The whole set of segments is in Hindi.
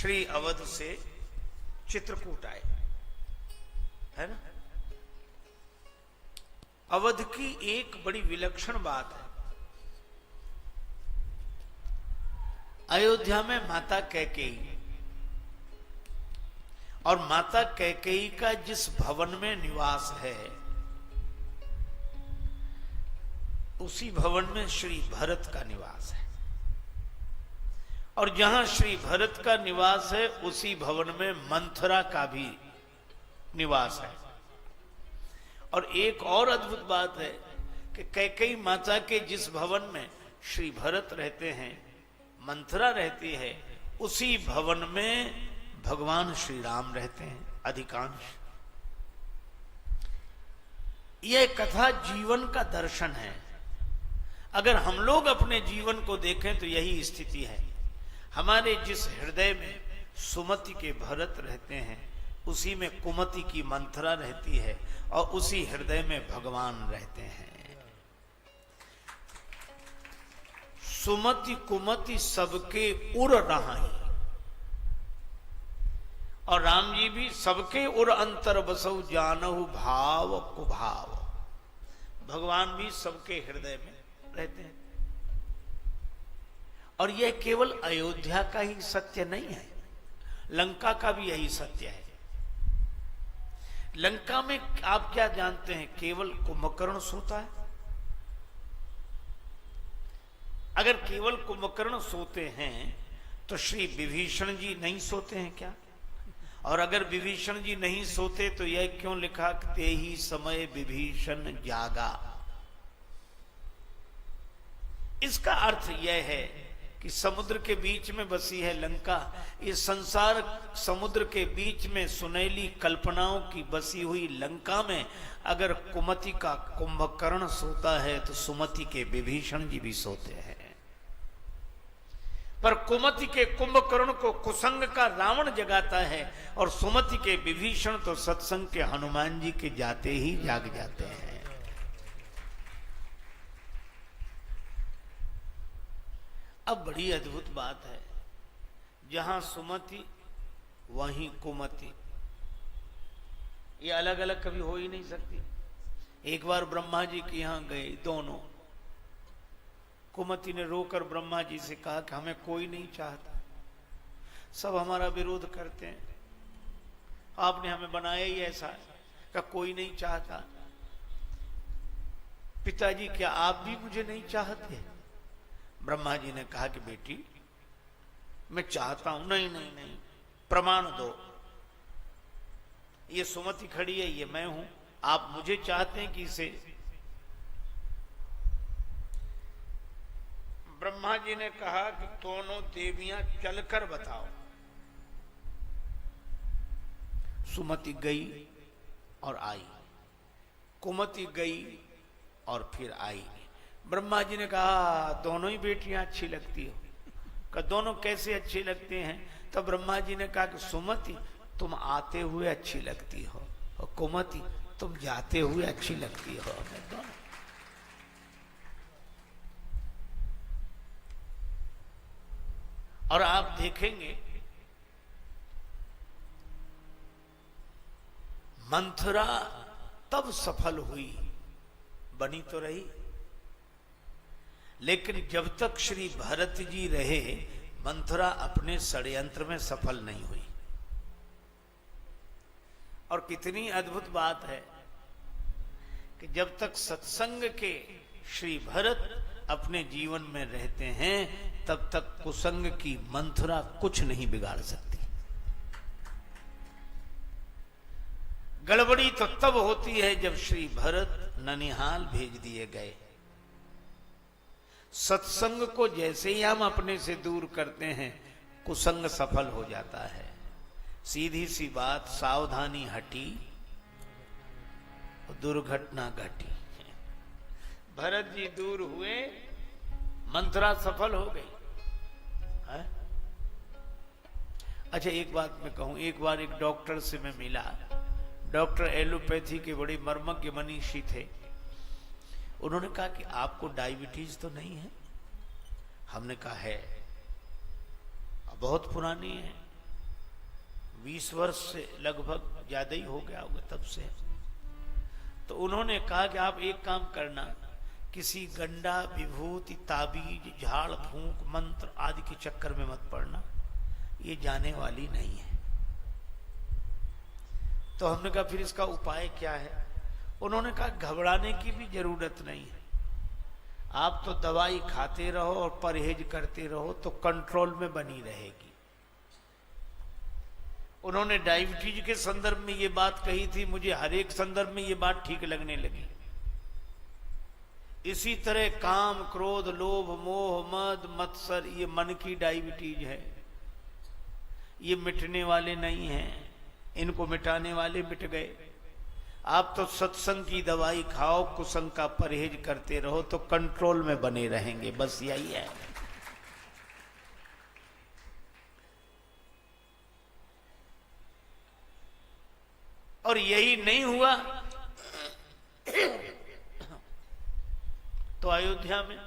श्री अवध से चित्रकूट आए, है ना। अवध की एक बड़ी विलक्षण बात है, अयोध्या में माता कैकेयी, और माता कैकेयी का जिस भवन में निवास है उसी भवन में श्री भरत का निवास है, और जहां श्री भरत का निवास है उसी भवन में मंथरा का भी निवास है। और एक और अद्भुत बात है कि कैकेयी माता के जिस भवन में श्री भरत रहते हैं, मंथरा रहती है, उसी भवन में भगवान श्री राम रहते हैं अधिकांश। यह कथा जीवन का दर्शन है। अगर हम लोग अपने जीवन को देखें तो यही स्थिति है। हमारे जिस हृदय में सुमति के भरत रहते हैं उसी में कुमति की मंथरा रहती है, और उसी हृदय में भगवान रहते हैं। सुमति कुमति सबके उर रहाई, और राम जी भी सबके उर अंतर बसौ जानहु भाव कुभाव। भगवान भी सबके हृदय में रहते हैं। और यह केवल अयोध्या का ही सत्य नहीं है, लंका का भी यही सत्य है। लंका में आप क्या जानते हैं, केवल कुंभकर्ण सोता है। अगर केवल कुंभकर्ण सोते हैं तो श्री विभीषण जी नहीं सोते हैं क्या? और अगर विभीषण जी नहीं सोते तो यह क्यों लिखा, ते ही समय विभीषण जागा। इसका अर्थ यह है कि समुद्र के बीच में बसी है लंका। ये संसार समुद्र के बीच में सुनहली कल्पनाओं की बसी हुई लंका में अगर कुमति का कुंभकर्ण सोता है तो सुमति के विभीषण जी भी सोते हैं। पर कुमति के कुंभकर्ण को कुसंग का रावण जगाता है, और सुमति के विभीषण तो सत्संग के हनुमान जी के जाते ही जाग जाते हैं। अब बड़ी अद्भुत बात है, जहां सुमति वहीं कुमति, ये अलग अलग कभी हो ही नहीं सकती। एक बार ब्रह्मा जी के यहां गए दोनों, कुमति ने रोकर ब्रह्मा जी से कहा कि हमें कोई नहीं चाहता, सब हमारा विरोध करते हैं, आपने हमें बनाया ही ऐसा है कि कोई नहीं चाहता। पिताजी क्या आप भी मुझे नहीं चाहते? ब्रह्मा जी ने कहा कि बेटी मैं चाहता हूं। नहीं नहीं नहीं, प्रमाण दो, ये सुमति खड़ी है, ये मैं हूं, आप मुझे चाहते हैं कि इसे? ब्रह्मा जी ने कहा कि दोनों देवियां चलकर बताओ। सुमति गई और आई, कुमति गई और फिर आई। ब्रह्मा जी ने कहा दोनों ही बेटियां अच्छी लगती हो। कि दोनों कैसे अच्छी लगती हैं? तब ब्रह्मा जी ने कहा कि सुमति तुम आते हुए अच्छी लगती हो, और कुमति तुम जाते हुए अच्छी लगती हो। दोनों। और आप देखेंगे मंथरा तब सफल हुई, बनी तो रही, लेकिन जब तक श्री भरत जी रहे मंथरा अपने षड्यंत्र में सफल नहीं हुई। और कितनी अद्भुत बात है कि जब तक सत्संग के श्री भरत अपने जीवन में रहते हैं तब तक कुसंग की मंथरा कुछ नहीं बिगाड़ सकती। गड़बड़ी तो तब होती है जब श्री भरत ननिहाल भेज दिए गए। सत्संग को जैसे ही हम अपने से दूर करते हैं कुसंग सफल हो जाता है। सीधी सी बात, सावधानी हटी, दुर्घटना घटी। भरत जी दूर हुए, मंथरा सफल हो गई है? अच्छा एक बात मैं कहूं, एक बार एक डॉक्टर से मैं मिला, डॉक्टर एलोपैथी के बड़े मर्मज्ञ मनीषी थे। उन्होंने कहा कि आपको डायबिटीज तो नहीं है? हमने कहा है, बहुत पुरानी है। 20 वर्ष से लगभग ज्यादा ही हो गया होगा तब से। तो उन्होंने कहा कि आप एक काम करना, किसी गंडा विभूति ताबीज झाड़ फूंक मंत्र आदि के चक्कर में मत पड़ना, ये जाने वाली नहीं है। तो हमने कहा फिर इसका उपाय क्या है? उन्होंने कहा घबराने की भी जरूरत नहीं है, आप तो दवाई खाते रहो और परहेज करते रहो तो कंट्रोल में बनी रहेगी। उन्होंने डायबिटीज के संदर्भ में ये बात कही थी, मुझे हर एक संदर्भ में ये बात ठीक लगने लगी। इसी तरह काम क्रोध लोभ मोह मद मत्सर, ये मन की डायबिटीज है, ये मिटने वाले नहीं हैं, इनको मिटाने वाले मिट गए। आप तो सत्संग की दवाई खाओ, कुसंग का परहेज करते रहो तो कंट्रोल में बने रहेंगे, बस यही है। और यही नहीं हुआ तो अयोध्या में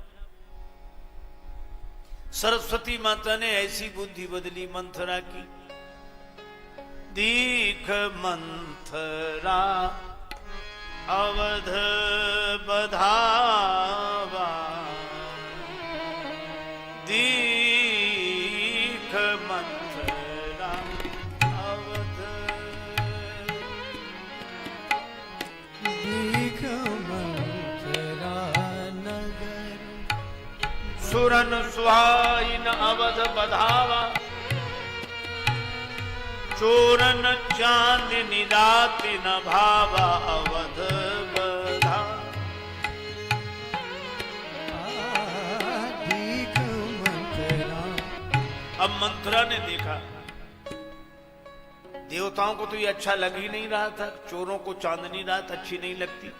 सरस्वती माता ने ऐसी बुद्धि बदली मंथरा की, दीख मंथरा अवध बधावा, दीख मंथरा अवध, दीख मंथरा नगर, सुरन सुहाइन अवध बधावा, चोरन चांदनी राति न भावा अवध बधा। दीख मंथरा। अब मंथरा ने देखा देवताओं को तो ये अच्छा लग ही नहीं रहा था, चोरों को चांदनी रात अच्छी नहीं लगती,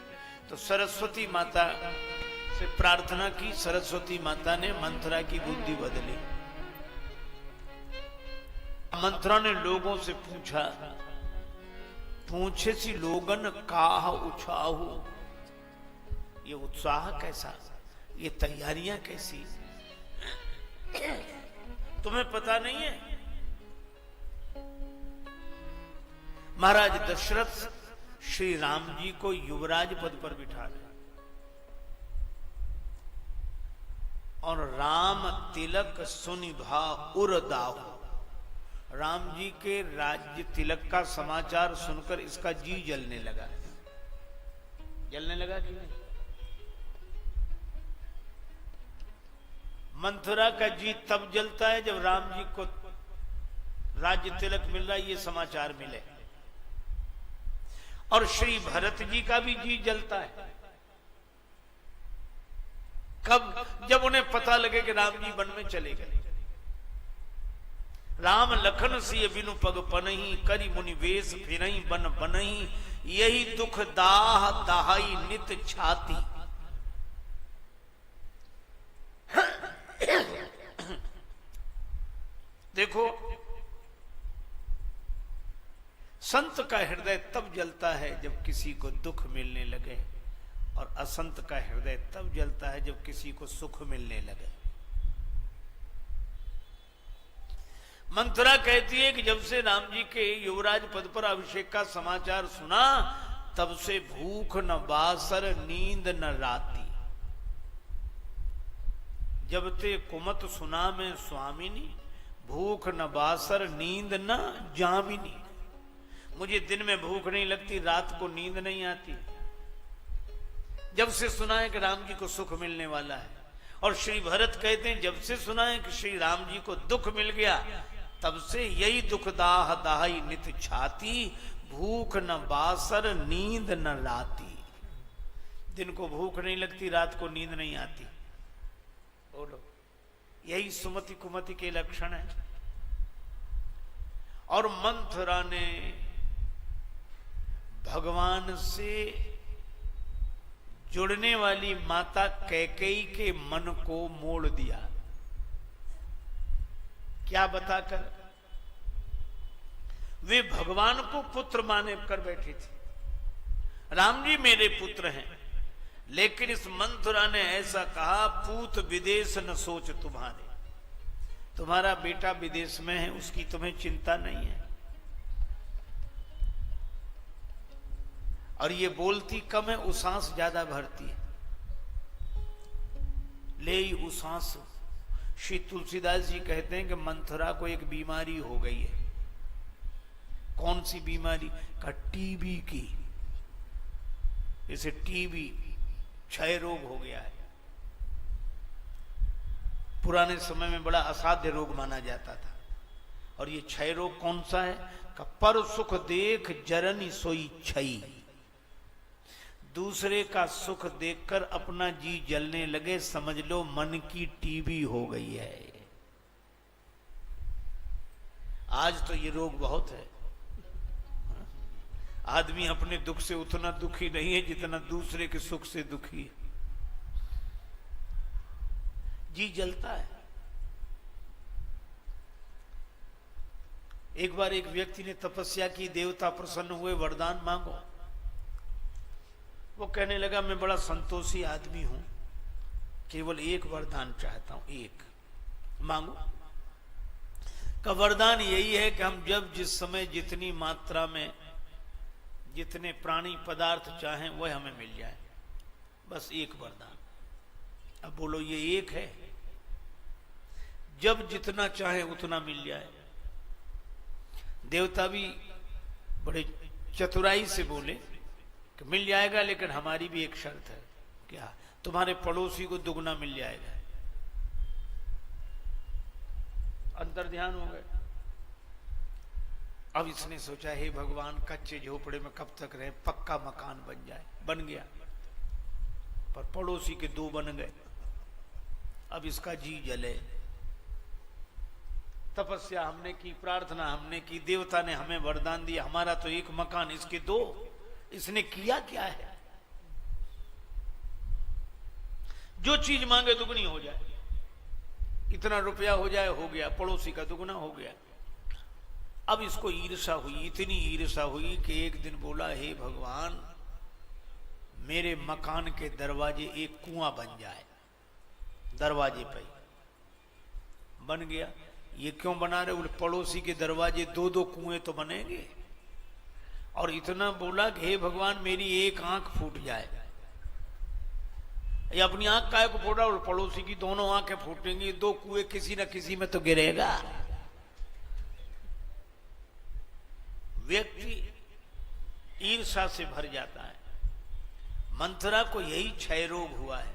तो सरस्वती माता से प्रार्थना की। सरस्वती माता ने मंथरा की बुद्धि बदली। मंथरा ने लोगों से पूछा, पूछे सी लोगन काह उछाहू, ये उत्साह कैसा, ये तैयारियां कैसी, तुम्हें पता नहीं है? महाराज दशरथ श्री राम जी को युवराज पद पर बिठा रहे और राम तिलक सुनिभा उरदाहु, राम जी के राज्य तिलक का समाचार सुनकर इसका जी जलने लगा। जलने लगा कि नहीं? मंथरा का जी तब जलता है जब राम जी को राज्य तिलक मिल रहा है ये समाचार मिले, और श्री भरत जी का भी जी जलता है कब? जब उन्हें पता लगे कि राम जी वन में चले गए। राम लखन सिय बिनु पग पनहि, करि मुनि वेश फिरहि बन बनहि, यही दुख दाह दाहाई नित छाती। देखो, संत का हृदय तब जलता है जब किसी को दुख मिलने लगे, और असंत का हृदय तब जलता है जब किसी को सुख मिलने लगे। मंथरा कहती है कि जब से राम जी के युवराज पद पर अभिषेक का समाचार सुना, तब से भूख न बासर नींद न राती। जब ते कुमत सुना में स्वामिनी, भूख न बासर नींद न जामिनी। मुझे दिन में भूख नहीं लगती, रात को नींद नहीं आती, जब से सुना है कि राम जी को सुख मिलने वाला है। और श्री भरत कहते हैं जब से सुना है कि श्री राम जी को दुख मिल गया, तब से यही दुख दाह दाही नित छाती, भूख न बासर नींद न राती। दिन को भूख नहीं लगती, रात को नींद नहीं आती। बोलो, यही सुमति कुमति के लक्षण है। और मंथरा ने भगवान से जुड़ने वाली माता कैकेयी के मन को मोड़ दिया। क्या बताकर? वे भगवान को पुत्र माने कर बैठी थी। राम जी मेरे पुत्र हैं, लेकिन इस मंथरा ने ऐसा कहा, पूत विदेश न सोच तुम्हारे, तुम्हारा बेटा विदेश में है, उसकी तुम्हें चिंता नहीं है। और ये बोलती कम है, उसांस ज्यादा भरती है। ले उसांस। श्री तुलसीदास जी कहते हैं कि मंथरा को एक बीमारी हो गई है। कौन सी बीमारी? का टीबी की। इसे टीबी क्षय रोग हो गया है। पुराने समय में बड़ा असाध्य रोग माना जाता था। और ये क्षय रोग कौन सा है? का पर सुख देख जरनी सोई क्षयी। दूसरे का सुख देखकर अपना जी जलने लगे, समझ लो मन की टीबी हो गई है। आज तो ये रोग बहुत है। आदमी अपने दुख से उतना दुखी नहीं है जितना दूसरे के सुख से दुखी है। जी जलता है। एक बार एक व्यक्ति ने तपस्या की, देवता प्रसन्न हुए, वरदान मांगो। वो कहने लगा मैं बड़ा संतोषी आदमी हूं, केवल एक वरदान चाहता हूं, एक मांगो। का वरदान यही है कि हम जब जिस समय जितनी मात्रा में जितने प्राणी पदार्थ चाहें वह हमें मिल जाए, बस एक वरदान। अब बोलो ये एक है? जब जितना चाहे उतना मिल जाए। देवता भी बड़े चतुराई से बोले कि मिल जाएगा, लेकिन हमारी भी एक शर्त है। क्या? तुम्हारे पड़ोसी को दुगना मिल जाएगा। अंतर ध्यान हो गए। अब इसने सोचा हे भगवान, कच्चे झोपड़े में कब तक रहे, पक्का मकान बन जाए। बन गया, पर पड़ोसी के दो बन गए। अब इसका जी जले। तपस्या हमने की, प्रार्थना हमने की, देवता ने हमें वरदान दिया, हमारा तो एक मकान, इसके दो। इसने किया क्या है? जो चीज मांगे दुगनी हो जाए। इतना रुपया हो जाए, हो गया, पड़ोसी का दुगना हो गया। अब इसको ईर्षा हुई, इतनी ईर्षा हुई कि एक दिन बोला हे भगवान, मेरे मकान के दरवाजे एक कुआं बन जाए। दरवाजे पे बन गया। ये क्यों बना रहे? बोले पड़ोसी के दरवाजे दो दो कुएं तो बनेंगे। और इतना बोला कि हे भगवान, मेरी एक आंख फूट जाए। ये अपनी आंख काय को फोड़ा, और पड़ोसी की दोनों आंखें फूटेंगी, दो कुएं किसी न किसी में तो गिरेगा। व्यक्ति ईर्षा से भर जाता है। मंथरा को यही क्षय रोग हुआ है।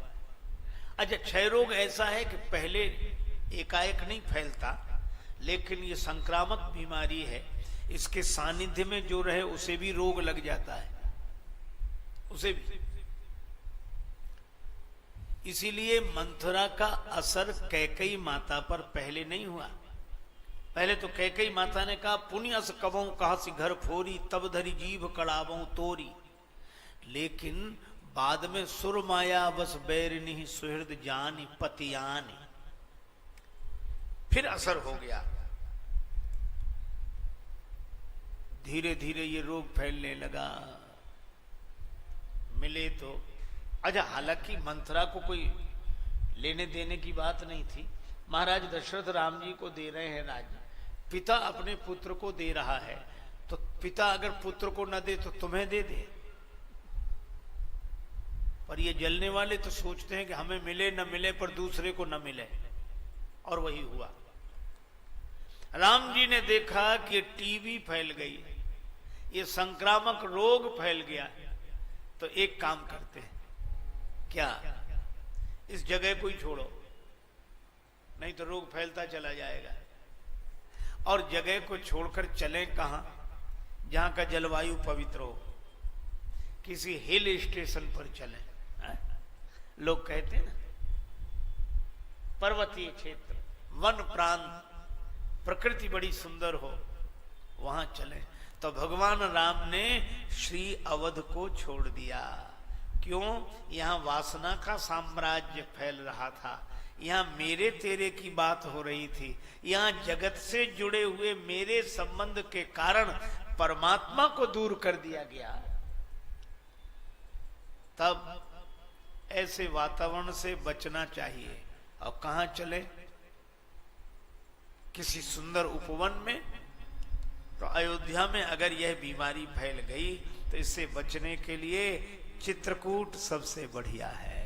अच्छा, क्षय रोग ऐसा है कि पहले एकाएक नहीं फैलता, लेकिन ये संक्रामक बीमारी है। इसके सानिध्य में जो रहे उसे भी रोग लग जाता है, उसे भी। इसीलिए मंथरा का असर कैकेयी माता पर पहले नहीं हुआ। पहले तो कैकेयी माता ने कहा पुण्यस कबों कहा सी घर फोरी, तब धरी जीभ कड़ाबों तोरी। लेकिन बाद में सुर माया बस बैरिनी सुहृद जानी पतियानी, फिर असर हो गया। धीरे धीरे ये रोग फैलने लगा। मिले तो अच्छा, हालांकि मंथरा को कोई लेने देने की बात नहीं थी। महाराज दशरथ राम जी को दे रहे हैं राज्य, पिता अपने पुत्र को दे रहा है, तो पिता अगर पुत्र को न दे तो तुम्हें दे दे। पर ये जलने वाले तो सोचते हैं कि हमें मिले न मिले, पर दूसरे को न मिले। और वही हुआ। राम जी ने देखा कि टीबी फैल गई, ये संक्रामक रोग फैल गया, तो एक काम करते हैं, क्या इस जगह को ही छोड़ो, नहीं तो रोग फैलता चला जाएगा। और जगह को छोड़कर चलें कहां? जहां का जलवायु पवित्र हो। किसी हिल स्टेशन पर चलें। लोग कहते हैं ना, पर्वतीय क्षेत्र, वन प्रांत, प्रकृति बड़ी सुंदर हो, वहां चलें। तो भगवान राम ने श्री अवध को छोड़ दिया। क्यों? यहां वासना का साम्राज्य फैल रहा था, यहां मेरे तेरे की बात हो रही थी, यहां जगत से जुड़े हुए मेरे संबंध के कारण परमात्मा को दूर कर दिया गया। तब ऐसे वातावरण से बचना चाहिए। और कहां चले? किसी सुंदर उपवन में। तो अयोध्या में अगर यह बीमारी फैल गई तो इससे बचने के लिए चित्रकूट सबसे बढ़िया है।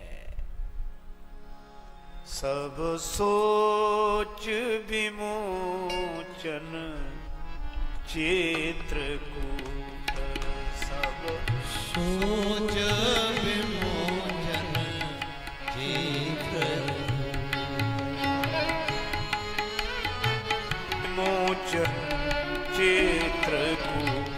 सब सोच विमोचन चित्रकूट, सब सोच विमोचन विमोचन चित्रकूट,